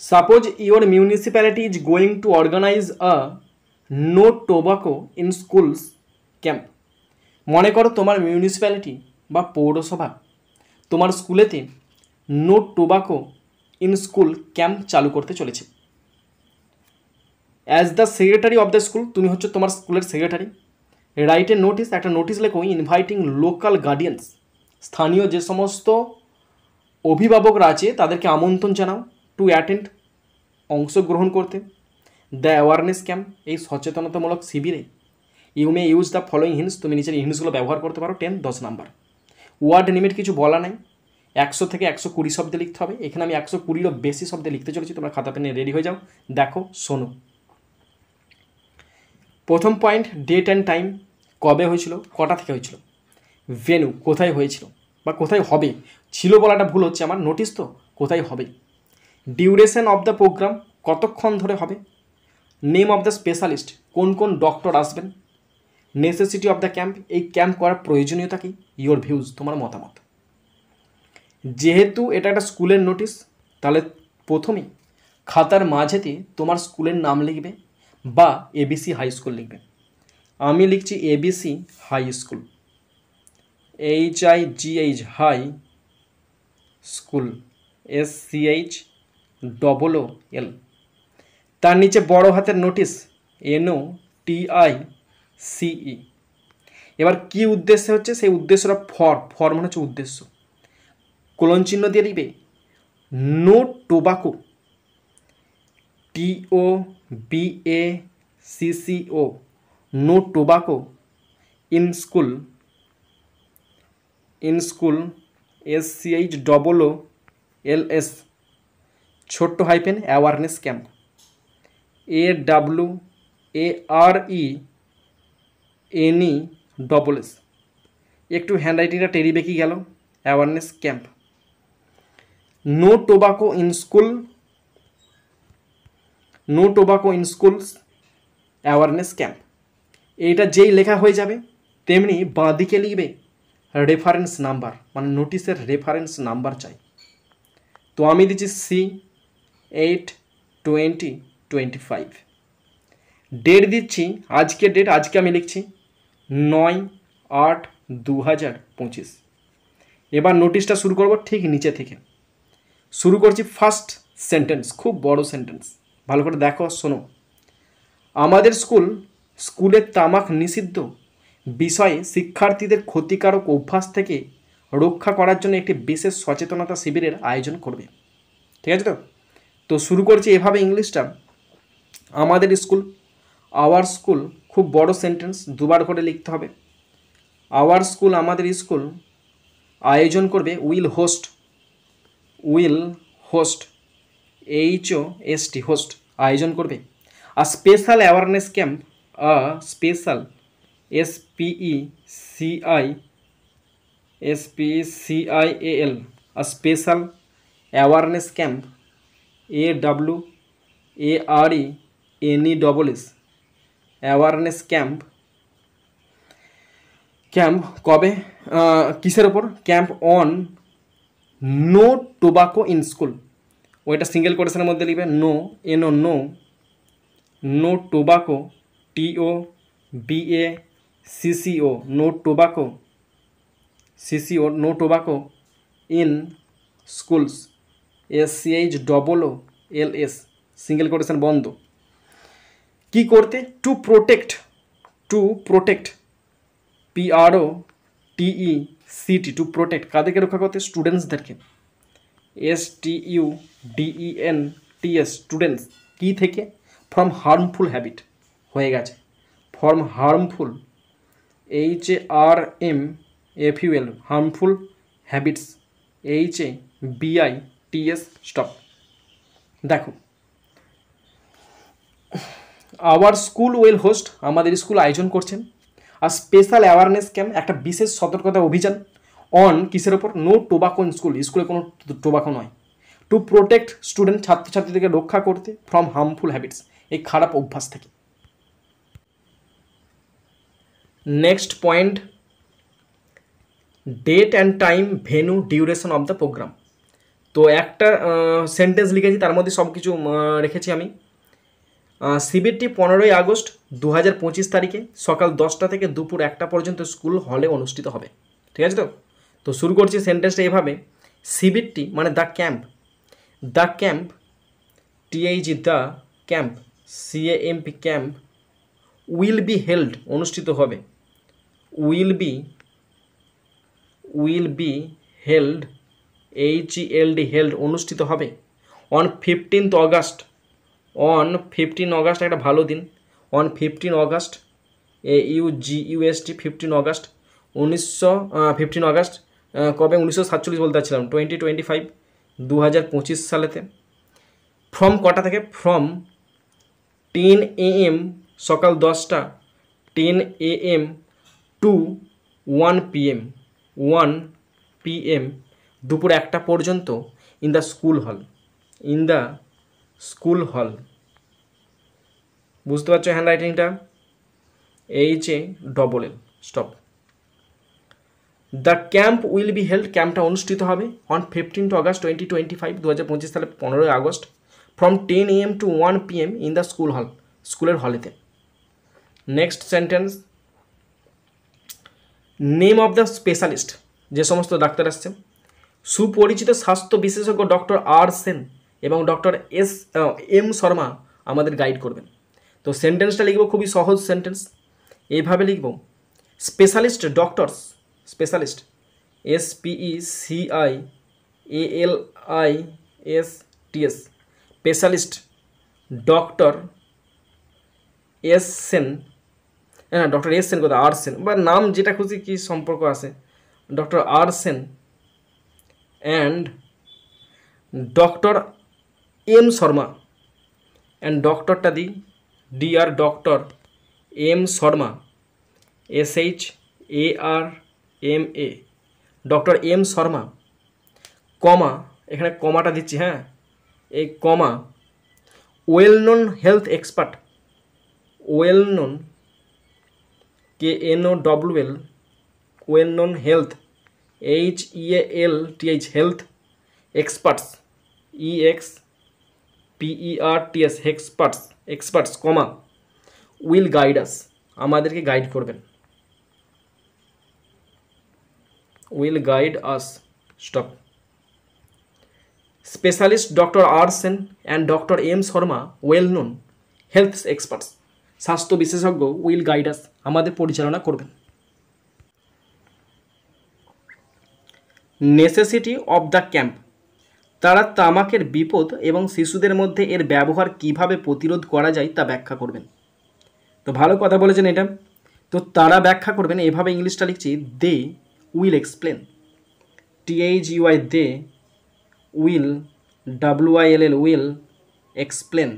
Suppose your municipality is going to organise a no tobacco in schools camp. মনে করো তোমার municipality বা পৌরসভা তোমার স্কুলেতে no tobacco in school camp চালু করতে চলেছে। As the secretary of the school, তুমি হচ্ছে তোমার স্কুলের সেক্রেটারি, রাইট এ নোটিস, একটা নোটিস লেখো, ইনভাইটিং লোকাল গার্ডিয়ানস, স্থানীয় যে সমস্ত অভিভাবকরা আছে তাদেরকে আমন্ত্রণ জানাও, টু অ্যাটেন্ড, অংশগ্রহণ করতে, দ্য অ্যাওয়ারনেস ক্যাম্প, এই সচেতনতামূলক শিবিরে। You may use the following hints, তুমি নিচের হিন্টসগুলো ব্যবহার করতে পারো। 10 নাম্বার। ওয়ার্ড লিমিট কিছু বলা নাই, 100 থেকে 120 শব্দে লিখতে হবে। এখানে আমি 120-এরও বেশি শব্দে লিখতে চলেছি, তোমরা খাতা পেনে রেডি হয়ে যাও। দেখো, শোনো। প্রথম পয়েন্ট, ডেট অ্যান্ড টাইম, কবে হয়েছিল, কটা থেকে হয়েছিল। ভেন্যু, কোথায় হয়েছিল বা কোথায় হবে, ছিল বলাটা ভুল হচ্ছে আমার, নোটিস তো, কোথায় হবে। ডিউরেশন অফ দ্য প্রোগ্রাম, কতক্ষণ ধরে হবে। নেম অফ দ্য স্পেশালিস্ট, কোন কোন ডক্টর আসবেন। নেসেসিটি অফ দ্য ক্যাম্প, এই ক্যাম্প করার প্রয়োজনীয়তা কি। ইয়োর ভিউজ, তোমার মতামত। যেহেতু এটা একটা স্কুলের নোটিশ, তাহলে প্রথমেই খাতার মাঝেতে তোমার স্কুলের নাম লিখবে বা এবিসি হাই স্কুল লিখবে। আমি লিখছি ABC high school, HIGH high school, SCHOOL। তার নিচে বড় হাতের নোটিশ, NOTICE। এবার কি উদ্দেশ্যে হচ্ছে, সেই উদ্দেশ্যটা ফর মানে হচ্ছে উদ্দেশ্য, কোলন চিহ্ন দিয়ে লিখবে no tobacco, TOBACCO, no tobacco in school, SCHOOLS, ছোট্ট হাইপেন, অ্যাওয়ারনেস ক্যাম্প, AWARENESS। একটু হ্যান্ডরাইটিংটা টেরি বেঁকে গেল, awareness camp. No tobacco in school, no tobacco in schools awareness camp. এইটা যেই লেখা হয়ে যাবে তেমনি বাঁদিকে লিখবে রেফারেন্স নাম্বার, মানে নোটিশের রেফারেন্স নাম্বার চাই। তো আমি দিচ্ছি C8/2025। ডেট দিচ্ছি, আজকে ডেট, আজকে আমি লিখছি 9/8/2025। এবার নোটিশটা শুরু করব ঠিক নিচে থেকে। শুরু করছি ফার্স্ট সেন্টেন্স, খুব বড় সেন্টেন্স, ভালো করে দেখো, শোনো। আমাদের স্কুলে তামাক নিষিদ্ধ বিষয়ে শিক্ষার্থীদের ক্ষতিকারক অভ্যাস থেকে রক্ষা করার জন্য একটি বিশেষ সচেতনতা শিবিরের আয়োজন করবে। ঠিক আছে তো? তো শুরু করছি এভাবে ইংলিশটা। আমাদের স্কুল, আওয়ার স্কুল, খুব বড় সেন্টেন্স, দুবার করে লিখতে হবে। আওয়ার স্কুল, আমাদের স্কুল আয়োজন করবে, উইল হোস্ট, HOST, হোস্ট, আয়োজন করবে। আর special awareness camp, special, SPECIAL, a special awareness camp, AWARENESS, awareness camp. কবে, কিসের ওপর, camp on no tobacco in school. ওইটা সিঙ্গেল কোটেশনের মধ্যে লিখবে, no tobacco, TOBACCO, no tobacco, no tobacco in schools, SCHOOLS, single quotation বন্ধ। কি করতে, to protect, PROTECT, to protect, কাদেরকে রক্ষা করতে, স্টুডেন্টসদেরকে, STUDENTS, স্টুডেন্টস, কি থেকে, ফ্রম হার্মফুল হ্যাবিট, হয়ে গেছে, from harmful, HARMFUL, harmful habits, HABITS, stop. দেখো, আওয়ার স্কুল উইল হোস্ট, আমাদের স্কুল আয়োজন করছেন, আর স্পেশাল অ্যাওয়ারনেস ক্যাম্প, একটা বিশেষ সতর্কতা অভিযান, অন, কিসের ওপর, নো টোবাকো ইন স্কুল, স্কুলে কোনো টোবাকো নয়, টু প্রোটেক্ট স্টুডেন্ট, ছাত্রছাত্রীদেরকে রক্ষা করতে, ফ্রম হার্মফুল হ্যাবিটস, এই খারাপ অভ্যাস থেকে। Next point, date and time, venue, duration of the programme. তো একটা সেন্টেন্স লিখেছি, তার মধ্যে সব কিছু রেখেছি আমি। শিবিরটি 15ই আগস্ট 2025 তারিখে সকাল 10টা থেকে দুপুর 1টা পর্যন্ত স্কুল হলে অনুষ্ঠিত হবে। ঠিক আছে? তো তো শুরু করছি সেন্টেন্সটা এভাবে। শিবিরটি মানে the camp TH the camp CAMP camp will be held অনুষ্ঠিত হবে, will be held HELD held অনুষ্ঠিত হবে on 15th August, on 15 August একটা ভালো দিন, on 15 August AUGUST 15 August 15 August কবে 1947 বলতে চাচ্ছিলাম 2025 2025 সালেতে। ফ্রম কটা থেকে, ফ্রম 10 AM সকাল 10টা 10 AM টু 1 PM 1 PM দুপুর 1টা পর্যন্ত ইন দ্য স্কুল হল। বুঝতে পারছো হ্যান্ড রাইটিংটা? HALL stop. The camp will be held ক্যাম্পটা অনুষ্ঠিত হবে অন 15 অগাস্ট 2025 2025 সালে 15ই আগস্ট from 10 AM to 1 PM in the স্কুলের হলেতে। Next sentence, name of the specialist, যে সমস্ত ডাক্তার আসছে। সুপরিচিত স্বাস্থ্য বিশেষজ্ঞ ডক্টর R সেন এবং ডক্টর M শর্মা আমাদের গাইড করবেন। তো সেন্টেন্সটা লিখব খুবই সহজ সেন্টেন্স, এইভাবে লিখব। Specialist doctors, specialist SPECIALISTS specialist doctor S Sen, হ্যাঁ ডক্টর S সেন কোথায়, R সেন বা নাম যেটা খুশি কি সম্পর্ক আছে, doctor R Sen and doctor M Sharma, and ডক্টরটা দিই DR doctor M Sharma SHARMA doctor M Sharma, comma এখানে কমাটা দিচ্ছি, হ্যাঁ এই comma well known health expert, well known KNOWL well known health HEALTH health experts EXPERTS experts comma will guide us আমাদেরকে guide করবেন, will guide us stop. Specialist doctor R Sen and doctor M Sharma well known health experts স্বাস্থ্য বিশেষজ্ঞ will guide আস আমাদের পরিচালনা করবেন। Necessity of the camp, তারা তামাকের বিপদ এবং শিশুদের মধ্যে এর ব্যবহার কিভাবে প্রতিরোধ করা যায় তা ব্যাখ্যা করবেন। তো ভালো কথা বলেছেন এটা। তো তারা ব্যাখ্যা করবেন, এভাবে ইংলিশটা লিখছি, they will explain THEY they will WILL will explain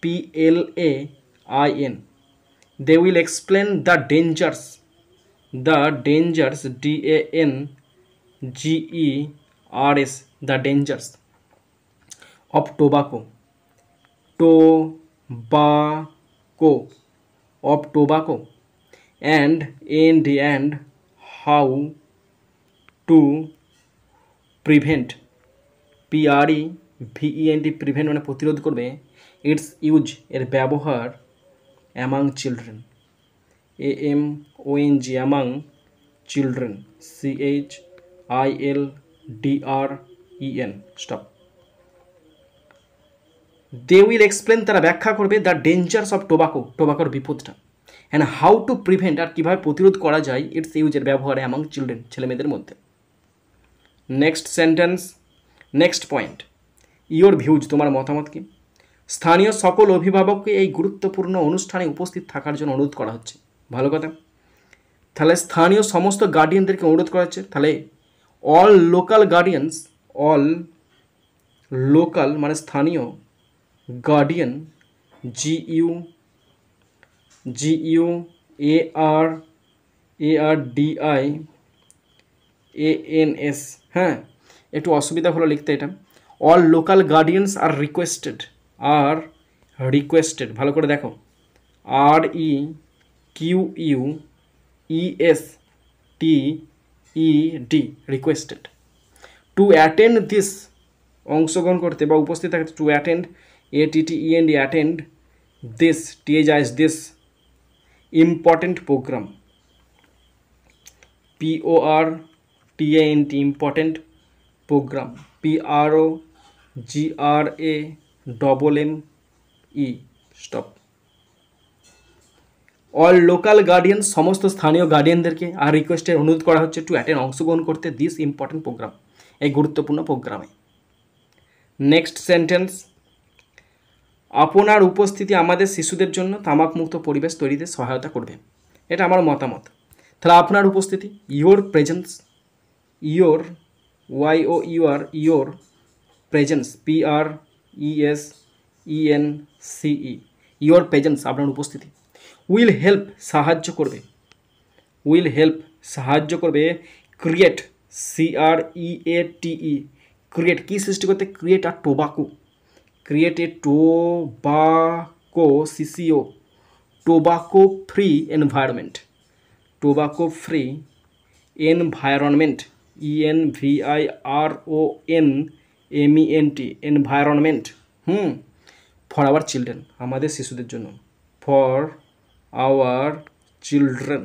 EXPLAIN they will explain the dangers DANGERS the dangers of tobacco and how to prevent PREVENT মানে প্রতিরোধ করবে its use এর ব্যবহার among children AMONG among children CHILDREN stop. They will explain তারা ব্যাখ্যা করবে the dangers of টোবাকোর বিপদটা, অ্যান্ড হাউ টু প্রিভেন্ট আর কীভাবে প্রতিরোধ করা যায় ইটস ইউজের ব্যবহারে অ্যামাং চিলড্রেন ছেলেমেয়েদের মধ্যে। Next sentence, next point, your views তোমার মতামত কি। স্থানীয় সকল অভিভাবককে এই গুরুত্বপূর্ণ অনুষ্ঠানে উপস্থিত থাকার জন্য অনুরোধ করা হচ্ছে। ভালো কথা। তাহলে স্থানীয় সমস্ত গার্ডিয়ানদেরকে অনুরোধ করা হচ্ছে। তাহলে all local guardians, all local মানে স্থানীয়, গার্ডিয়ান GUARDIANS, হ্যাঁ একটু অসুবিধা হলো লিখতে এটা। All local guardians are requested, ভালো করে দেখো, REQUESTED requested to attend this, অংশগ্রহণ করতে বা উপস্থিত থাকতে, to attend, ATTEND, attend, this, THIS, this important programme, PORTANT, important programme, PROGRAMME, stop. All local guardian, সমস্ত স্থানীয় গার্ডিয়ানদেরকে আর রিকোয়েস্টের অনুরোধ করা হচ্ছে টু অ্যাটেন্ড, অংশগ্রহণ করতে, দিস ইম্পর্টেন্ট প্রোগ্রাম, এই গুরুত্বপূর্ণ প্রোগ্রামে। নেক্সট সেন্টেন্স, আপনার উপস্থিতি আমাদের শিশুদের জন্য তামাকমুক্ত পরিবেশ তৈরিতে সহায়তা করবে। এটা আমার মতামত। তাহলে আপনার উপস্থিতি, your presence, your, YOUR, your presence, PRESENCE, your presence, আপনার উপস্থিতি। উইল হেল্প, সাহায্য করবে, উইল হেল্প, সাহায্য করবে। ক্রিয়েট, CREATE, ক্রিয়েট, কী সৃষ্টি করতে, create are tobacco, create a tobacco, CCO, tobacco free environment, tobacco free environment, ENVIRONMENT, environment, for our children, আমাদের শিশুদের জন্য, for our children,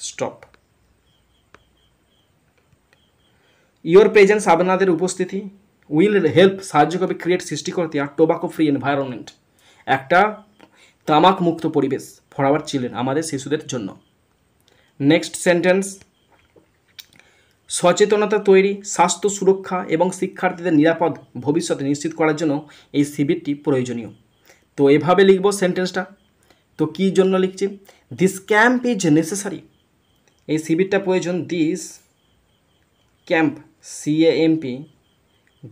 stop. Your presence, আপনাদের উপস্থিতি, উইল হেল্প, সাহায্য করবে, ক্রিয়েট, সৃষ্টি করতে, আর টোবাকো ফ্রি এনভায়রনমেন্ট, একটা তামাক মুক্ত পরিবেশ, ফর আওয়ার চিলড্রেন, আমাদের শিশুদের জন্য। নেক্সট সেন্টেন্স, সচেতনতা তৈরি, স্বাস্থ্য সুরক্ষা এবং শিক্ষার্থীদের নিরাপদ ভবিষ্যতে নিশ্চিত করার জন্য এই শিবিরটি প্রয়োজনীয়। তো এভাবে লিখব সেন্টেন্সটা। তো কী জন্য লিখছি, দিস ক্যাম্প ইজ নেসেসারি, এই শিবিরটা প্রয়োজন, this camp, CAMP,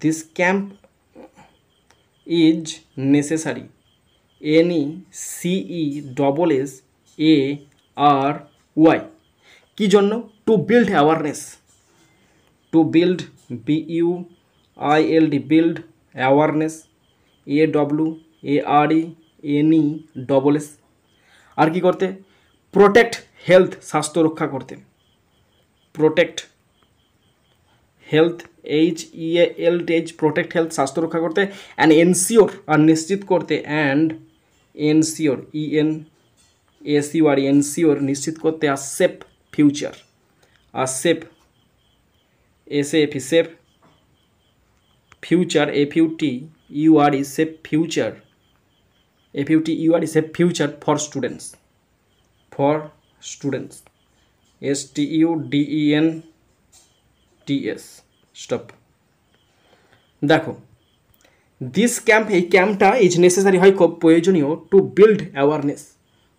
this camp is necessary, NECESSARY, কী জন্য, to build awareness, to build, BUILD, build, awareness, AWARENESS, আর কি করতে, প্রোটেক্ট হেলথ, স্বাস্থ্য রক্ষা করতে, protect health, HEALTH, protect health, স্বাস্থ্য রক্ষা করতে, অ্যান্ড এনসিওর, আর নিশ্চিত করতে, অ্যান্ড এনসিওর, ENSURE, এনসিওর, নিশ্চিত করতে, আর সেফ ফিউচার, আর safe, SAFE, safe future, FUTURE, safe future, FUTURE, safe future for students, for students, STUDENTS, stop. দেখো, দিস ক্যাম্প, এই ক্যাম্পটা ইজ নেসেসারি, হয় খুব প্রয়োজনীয়, টু বিল্ড অ্যাওয়ারনেস,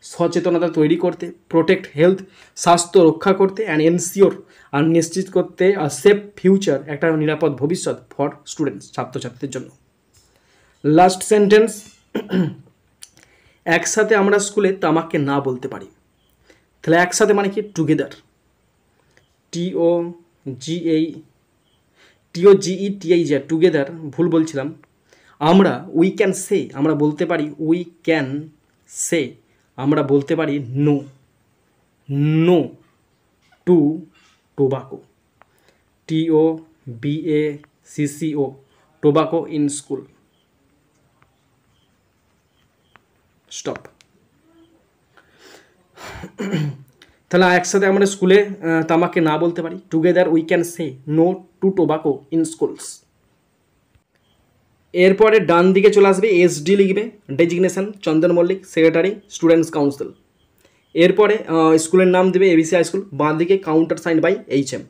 সচেতনতা তৈরি করতে, প্রোটেক্ট হেলথ, স্বাস্থ্য রক্ষা করতে, অ্যান্ড এনসিওর, আর নিশ্চিত করতে, আর সেফ ফিউচার, একটা নিরাপদ ভবিষ্যৎ ফর স্টুডেন্টস, ছাত্রছাত্রীদের জন্য। লাস্ট সেন্টেন্স, একসাথে আমরা স্কুলে তামাককে না বলতে পারি। তাহলে একসাথে মানে কি, টুগেদার, TOGETHER, টুগেদার, ভুল বলছিলাম। আমরা, উই ক্যান সে, আমরা বলতে পারি, উই ক্যান সে, আমরা বলতে পারি, no, no to tobacco, TOBACCO, tobacco in school, stop. তাহলে একসাথে আমরা স্কুলে তামাককে না বলতে পারি, together we can say no to tobacco in schools. এরপরে ডান দিকে চলে আসবে, SD লিখবে, designation Chandan Mallick, secretary students council. এরপরে স্কুলের নাম দেবে ABC হাই স্কুল, বাঁ দিকে কাউন্টার সাইন বাই HM।